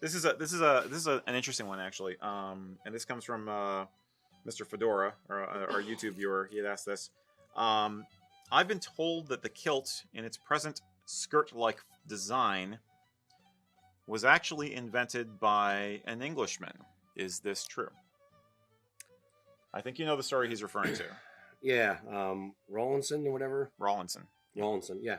This is an interesting one actually. And this comes from Mr. Fedora, or our YouTube viewer. He had asked this. I've been told that the kilt, in its present skirt-like design, was actually invented by an Englishman. Is this true? I think you know the story he's referring to. Yeah, Rawlinson or whatever. Rawlinson, yeah.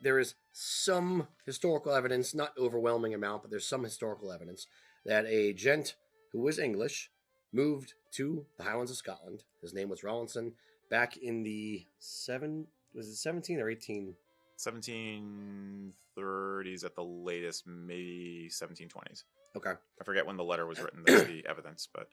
There is some historical evidence, not overwhelming amount, but there's some historical evidence that a gent who was English moved to the Highlands of Scotland. His name was Rawlinson back in the 17 or 18? 1730s at the latest, maybe 1720s. Okay. I forget when the letter was written. That's the evidence, but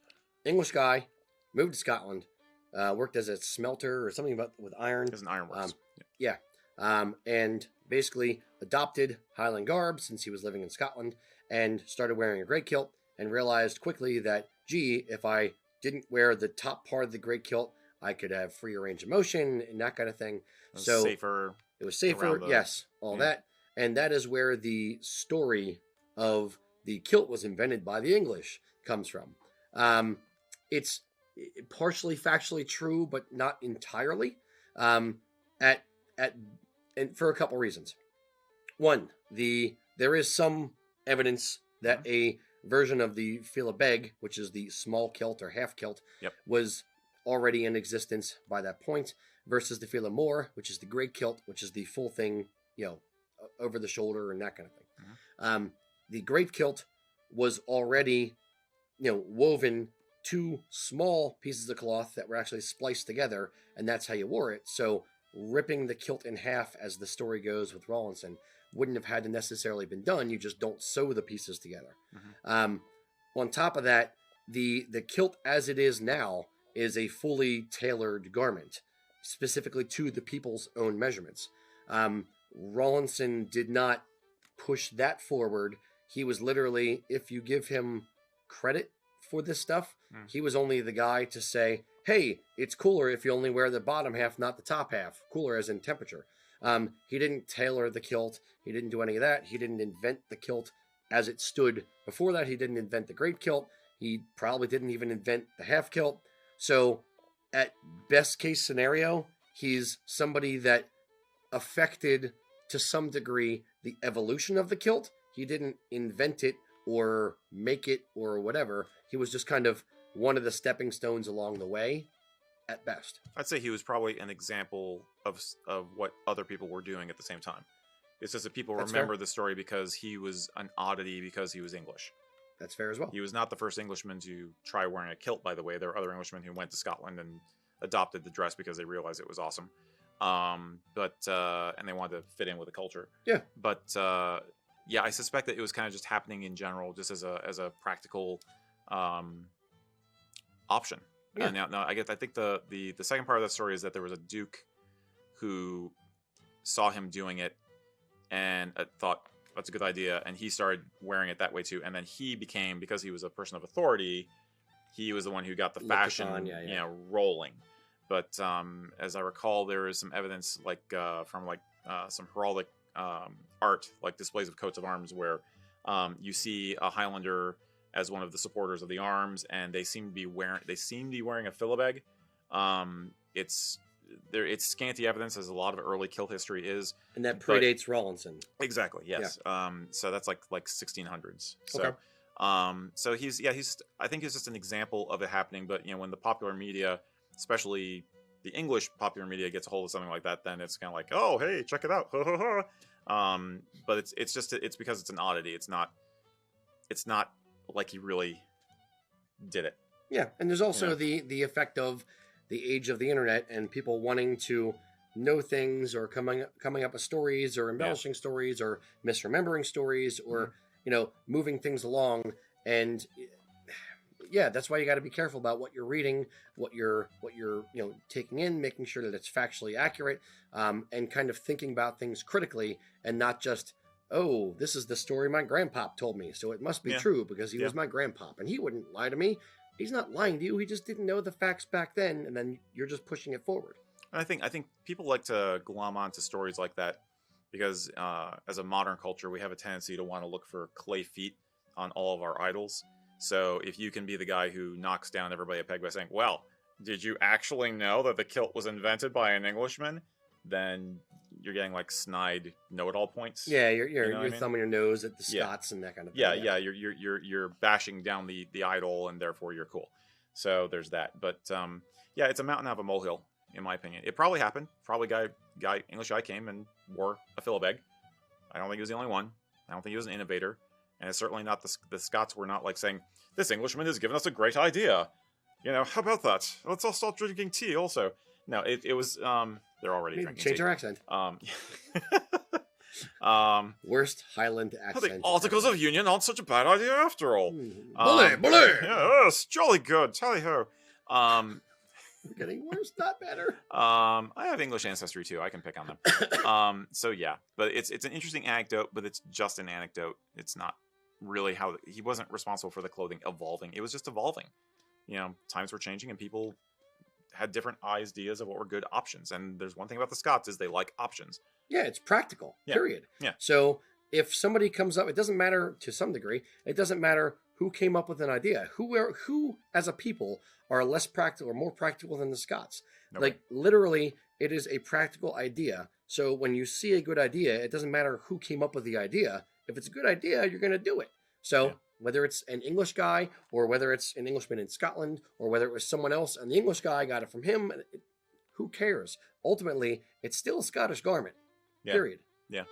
English guy moved to Scotland, worked as a smelter or something with iron. As an ironworks. Yeah. And basically adopted Highland garb since he was living in Scotland and started wearing a great kilt and realized quickly that, gee, if I didn't wear the top part of the great kilt, I could have freer range of motion and that kind of thing. It was safer. It was safer, yes, all that. And that is where the story of the kilt was invented by the English comes from. It's partially factually true, but not entirely. And for a couple reasons. One, there is some evidence that a version of the fèileadh, which is the small kilt or half kilt, was already in existence by that point, versus the fèileadh, which is the great kilt, which is the full thing, over the shoulder and that kind of thing. The great kilt was already, woven two small pieces of cloth that were actually spliced together, and that's how you wore it. So ripping the kilt in half, as the story goes with Rawlinson, wouldn't have had to necessarily been done. You just don't sew the pieces together. On top of that, the kilt as it is now is a fully tailored garment, specifically to the people's own measurements. Rawlinson did not push that forward. He was literally, if you give him credit for this stuff, he was only the guy to say, hey, it's cooler if you only wear the bottom half, not the top half. Cooler as in temperature. He didn't tailor the kilt. He didn't do any of that. He didn't invent the kilt as it stood before that. He didn't invent the great kilt. He probably didn't even invent the half kilt. So at best case scenario, he's somebody that affected to some degree the evolution of the kilt. He didn't invent it or make it or whatever. He was just kind of one of the stepping stones along the way at best. I'd say he was probably an example of what other people were doing at the same time. It's just that people remember the story because he was an oddity because he was English. That's fair as well. He was not the first Englishman to try wearing a kilt, by the way. There were other Englishmen who went to Scotland and adopted the dress because they realized it was awesome. And they wanted to fit in with the culture. Yeah. But I suspect that it was kind of just happening in general, just as a practical option. Yeah. Now I think the second part of that story is that there was a duke who saw him doing it and thought that's a good idea, and he started wearing it that way too. And then he became, because he was a person of authority, he was the one who got the fashion rolling. But as I recall, there is some evidence from some heraldic art, like displays of coats of arms, where you see a Highlander as one of the supporters of the arms, and they seem to be wearing a fèileadh. It's scanty evidence, as a lot of early kilt history is, and that predates Rawlinson. Exactly. Yes. Yeah. So that's like 1600s. So, okay. So he's I think he's just an example of it happening. But when the popular media, especially the English popular media, gets a hold of something like that, then it's kind of like, oh, hey, check it out. But it's because it's an oddity. It's not like he really did it. Yeah, and there's also the effect of the age of the internet and people wanting to know things, or coming up with stories, or embellishing stories, or misremembering stories, or moving things along. And that's why you got to be careful about what you're reading, what you're taking in, making sure that it's factually accurate, and kind of thinking about things critically, and not just, oh, this is the story my grandpop told me, so it must be true because he was my grandpop and he wouldn't lie to me. He's not lying to you. He just didn't know the facts back then, and then you're just pushing it forward. And I think people like to glom onto stories like that because as a modern culture, we have a tendency to want to look for clay feet on all of our idols. So if you can be the guy who knocks down everybody a peg by saying, well, did you actually know that the kilt was invented by an Englishman? Then you're getting like snide know-it-all points. Yeah, you're thumbing your nose at the Scots and that kind of thing. Yeah. You're bashing down the idol, and therefore you're cool. So there's that. But yeah, it's a mountain out of a molehill, in my opinion. It probably happened. Probably English guy came and wore a fèileadh. I don't think he was the only one. I don't think he was an innovator. And it's certainly not the Scots were not like saying, this Englishman has given us a great idea. You know, how about that? Let's all start drinking tea also. No, it was, they're already drinking tea. Change their accent. Worst Highland accent. The Articles of Union aren't such a bad idea after all. Bully! Yes, jolly good. Tally-ho. We're getting worse, not better. I have English ancestry too. I can pick on them. So yeah, but it's an interesting anecdote, but it's just an anecdote. It's not really how he wasn't responsible for the clothing evolving. It was just evolving. You know, times were changing and people had different ideas of what were good options. And there's one thing about the Scots is they like options. Yeah, it's practical. Yeah. Period. Yeah. So if somebody comes up, it doesn't matter to some degree. It doesn't matter who came up with an idea. Who as a people are less practical or more practical than the Scots. Okay. Like literally, it is a practical idea. So when you see a good idea, it doesn't matter who came up with the idea. If it's a good idea, you're going to do it. So whether it's an English guy or whether it's an Englishman in Scotland or whether it was someone else and the English guy got it from him, who cares? Ultimately, it's still a Scottish garment. Period. Yeah.